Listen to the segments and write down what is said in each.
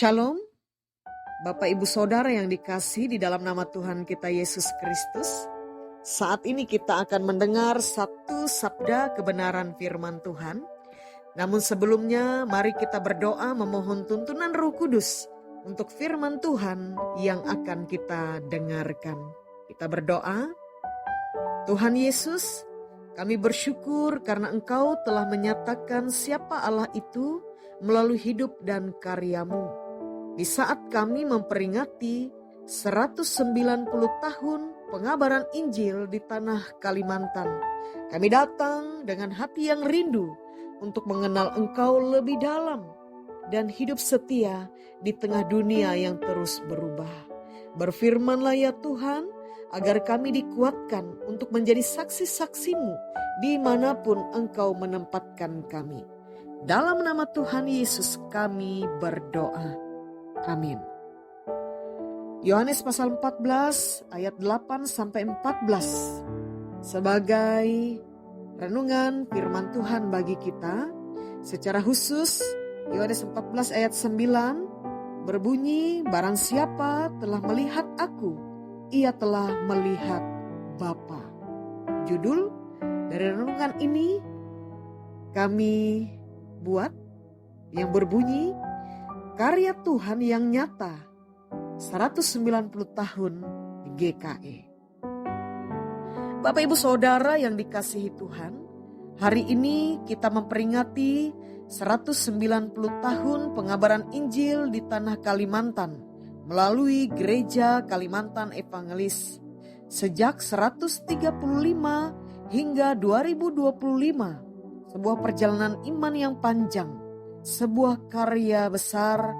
Shalom, Bapak Ibu Saudara yang dikasihi di dalam nama Tuhan kita Yesus Kristus. Saat ini kita akan mendengar satu sabda kebenaran firman Tuhan. Namun sebelumnya mari kita berdoa memohon tuntunan Roh Kudus untuk firman Tuhan yang akan kita dengarkan. Kita berdoa. Tuhan Yesus, kami bersyukur karena Engkau telah menyatakan siapa Allah itu melalui hidup dan karya-Mu. Di saat kami memperingati 190 tahun pengabaran Injil di tanah Kalimantan, kami datang dengan hati yang rindu untuk mengenal Engkau lebih dalam dan hidup setia di tengah dunia yang terus berubah. Berfirmanlah ya Tuhan, agar kami dikuatkan untuk menjadi saksi-saksi-Mu dimanapun Engkau menempatkan kami. Dalam nama Tuhan Yesus kami berdoa. Amin. Yohanes pasal 14 ayat 8-14 sebagai renungan firman Tuhan bagi kita. Secara khusus Yohanes 14 ayat 9 berbunyi, barang siapa telah melihat aku, ia telah melihat Bapa. Judul dari renungan ini kami buat yang berbunyi, karya Tuhan yang nyata 190 tahun GKE. Bapak Ibu Saudara yang dikasihi Tuhan, hari ini kita memperingati 190 tahun pengabaran Injil di tanah Kalimantan melalui Gereja Kalimantan Evangelis. Sejak 135 hingga 2025, sebuah perjalanan iman yang panjang, sebuah karya besar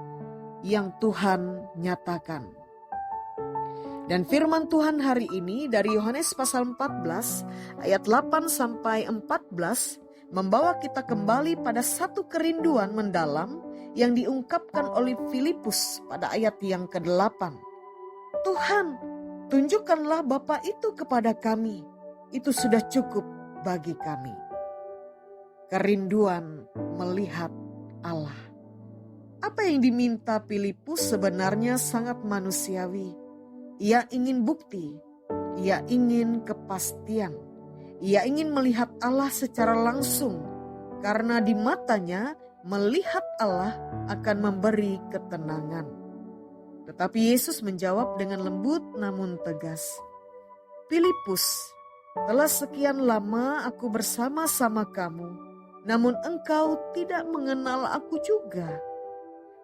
yang Tuhan nyatakan. Dan firman Tuhan hari ini dari Yohanes pasal 14 ayat 8-14 membawa kita kembali pada satu kerinduan mendalam yang diungkapkan oleh Filipus pada ayat yang ke-8. Tuhan, tunjukkanlah Bapa itu kepada kami, itu sudah cukup bagi kami. Kerinduan melihat Allah. Apa yang diminta Filipus sebenarnya sangat manusiawi. Ia ingin bukti, ia ingin kepastian, ia ingin melihat Allah secara langsung, karena di matanya melihat Allah akan memberi ketenangan. Tetapi Yesus menjawab dengan lembut namun tegas, Filipus, telah sekian lama aku bersama-sama kamu, namun engkau tidak mengenal aku juga.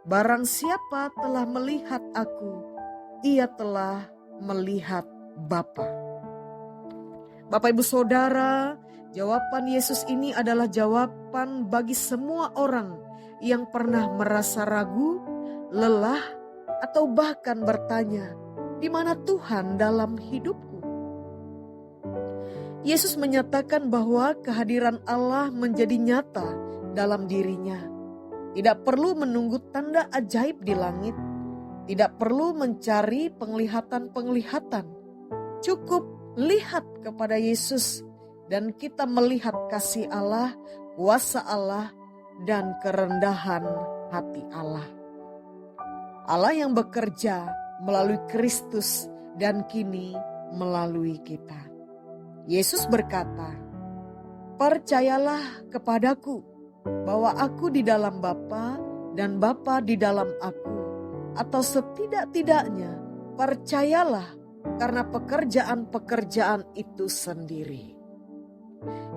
Barang siapa telah melihat aku, ia telah melihat Bapa. Bapak Ibu Saudara, jawaban Yesus ini adalah jawaban bagi semua orang yang pernah merasa ragu, lelah, atau bahkan bertanya, di mana Tuhan dalam hidupku? Yesus menyatakan bahwa kehadiran Allah menjadi nyata dalam dirinya. Tidak perlu menunggu tanda ajaib di langit. Tidak perlu mencari penglihatan-penglihatan. Cukup lihat kepada Yesus dan kita melihat kasih Allah, kuasa Allah, dan kerendahan hati Allah. Allah yang bekerja melalui Kristus dan kini melalui kita. Yesus berkata, percayalah kepadaku bahwa aku di dalam Bapa dan Bapa di dalam aku. Atau setidak-tidaknya percayalah karena pekerjaan-pekerjaan itu sendiri.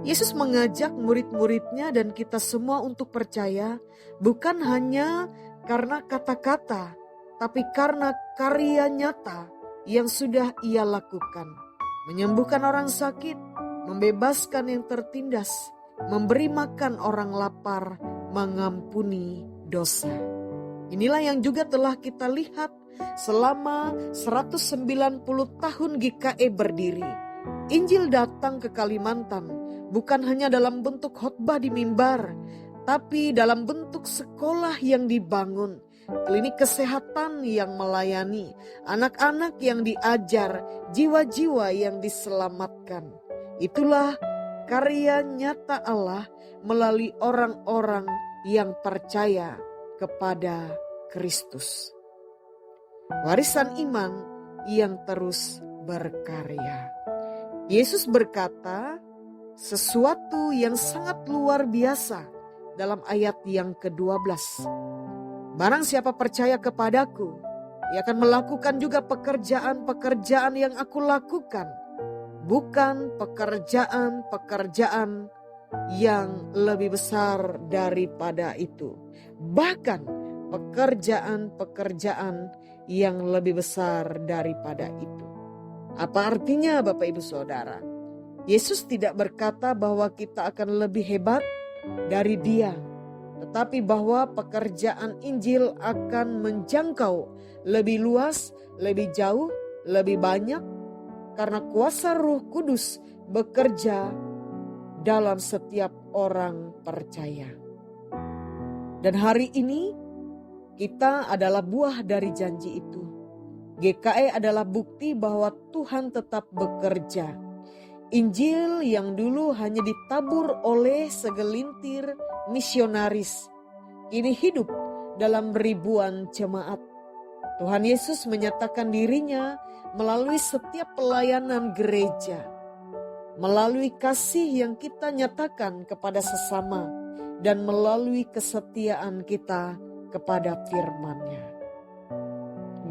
Yesus mengajak murid-muridnya dan kita semua untuk percaya bukan hanya karena kata-kata, tapi karena karya nyata yang sudah Ia lakukan. Menyembuhkan orang sakit, membebaskan yang tertindas, memberi makan orang lapar, mengampuni dosa. Inilah yang juga telah kita lihat selama 190 tahun GKE berdiri. Injil datang ke Kalimantan bukan hanya dalam bentuk khotbah di mimbar, tapi dalam bentuk sekolah yang dibangun, klinik kesehatan yang melayani, anak-anak yang diajar, jiwa-jiwa yang diselamatkan. Itulah karya nyata Allah melalui orang-orang yang percaya kepada Kristus. Warisan iman yang terus berkarya. Yesus berkata sesuatu yang sangat luar biasa dalam ayat yang ke-12. Barang siapa percaya kepadaku, ia akan melakukan juga pekerjaan-pekerjaan yang aku lakukan. Bukan pekerjaan-pekerjaan yang lebih besar daripada itu. Bahkan pekerjaan-pekerjaan yang lebih besar daripada itu. Apa artinya Bapak Ibu Saudara? Yesus tidak berkata bahwa kita akan lebih hebat dari Dia, tetapi bahwa pekerjaan Injil akan menjangkau lebih luas, lebih jauh, lebih banyak, karena kuasa Roh Kudus bekerja dalam setiap orang percaya. Dan hari ini kita adalah buah dari janji itu. GKI adalah bukti bahwa Tuhan tetap bekerja. Injil yang dulu hanya ditabur oleh segelintir misionaris, kini hidup dalam ribuan jemaat. Tuhan Yesus menyatakan dirinya melalui setiap pelayanan gereja, melalui kasih yang kita nyatakan kepada sesama, dan melalui kesetiaan kita kepada firman-Nya.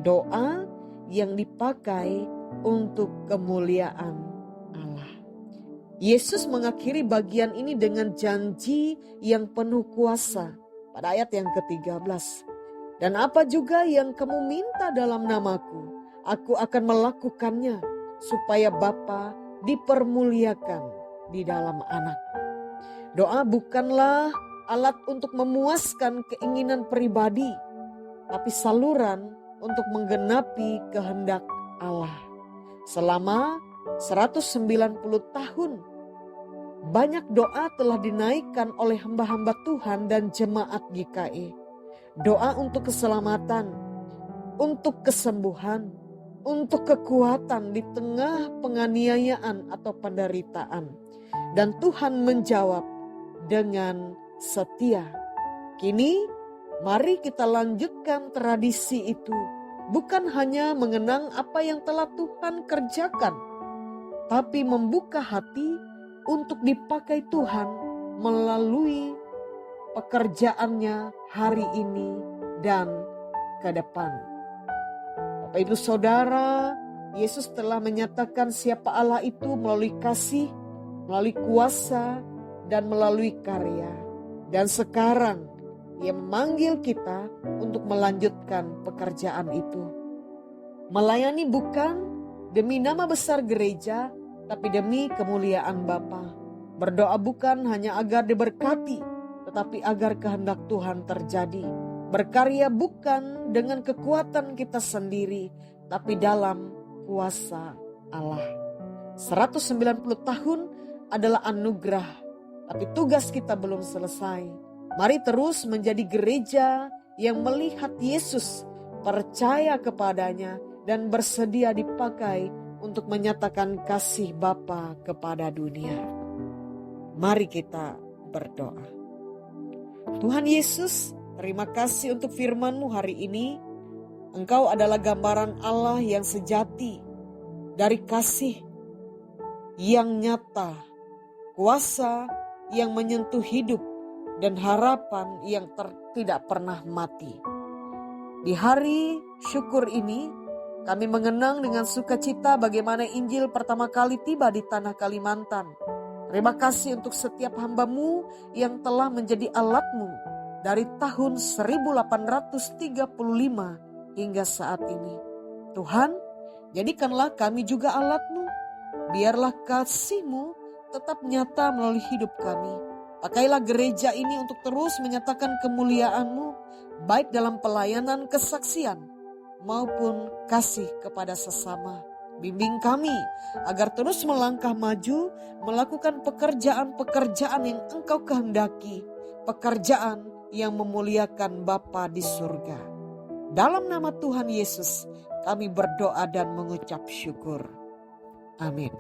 Doa yang dipakai untuk kemuliaan Allah. Yesus mengakhiri bagian ini dengan janji yang penuh kuasa pada ayat yang ke-13. Dan apa juga yang kamu minta dalam namaku, aku akan melakukannya supaya Bapa dipermuliakan di dalam Anak. Doa bukanlah alat untuk memuaskan keinginan pribadi, tapi saluran untuk menggenapi kehendak Allah. Selama 190 tahun, banyak doa telah dinaikkan oleh hamba-hamba Tuhan dan jemaat GKI. Doa untuk keselamatan, untuk kesembuhan, untuk kekuatan di tengah penganiayaan atau penderitaan. Dan Tuhan menjawab dengan setia. Kini mari kita lanjutkan tradisi itu. Bukan hanya mengenang apa yang telah Tuhan kerjakan, tapi membuka hati untuk dipakai Tuhan melalui pekerjaannya hari ini dan ke depan. Bapak Ibu Saudara, Yesus telah menyatakan siapa Allah itu melalui kasih, melalui kuasa, dan melalui karya. Dan sekarang Dia memanggil kita untuk melanjutkan pekerjaan itu. Melayani bukan demi nama besar gereja, tapi demi kemuliaan Bapa. Berdoa bukan hanya agar diberkati, tetapi agar kehendak Tuhan terjadi. Berkarya bukan dengan kekuatan kita sendiri, tapi dalam kuasa Allah. 190 tahun adalah anugerah, tapi tugas kita belum selesai. Mari terus menjadi gereja yang melihat Yesus, percaya kepadanya, dan bersedia dipakai untuk menyatakan kasih Bapa kepada dunia. Mari kita berdoa. Tuhan Yesus, terima kasih untuk firman-Mu hari ini. Engkau adalah gambaran Allah yang sejati, dari kasih yang nyata, kuasa yang menyentuh hidup, dan harapan yang tidak pernah mati. Di hari syukur ini, kami mengenang dengan sukacita bagaimana Injil pertama kali tiba di tanah Kalimantan. Terima kasih untuk setiap hamba-Mu yang telah menjadi alat-Mu dari tahun 1835 hingga saat ini. Tuhan, jadikanlah kami juga alat-Mu. Biarlah kasih-Mu tetap nyata melalui hidup kami. Pakailah gereja ini untuk terus menyatakan kemuliaan-Mu, baik dalam pelayanan kesaksian maupun kasih kepada sesama. Bimbing kami agar terus melangkah maju, melakukan pekerjaan-pekerjaan yang Engkau kehendaki, pekerjaan yang memuliakan Bapa di surga. Dalam nama Tuhan Yesus, kami berdoa dan mengucap syukur. Amin.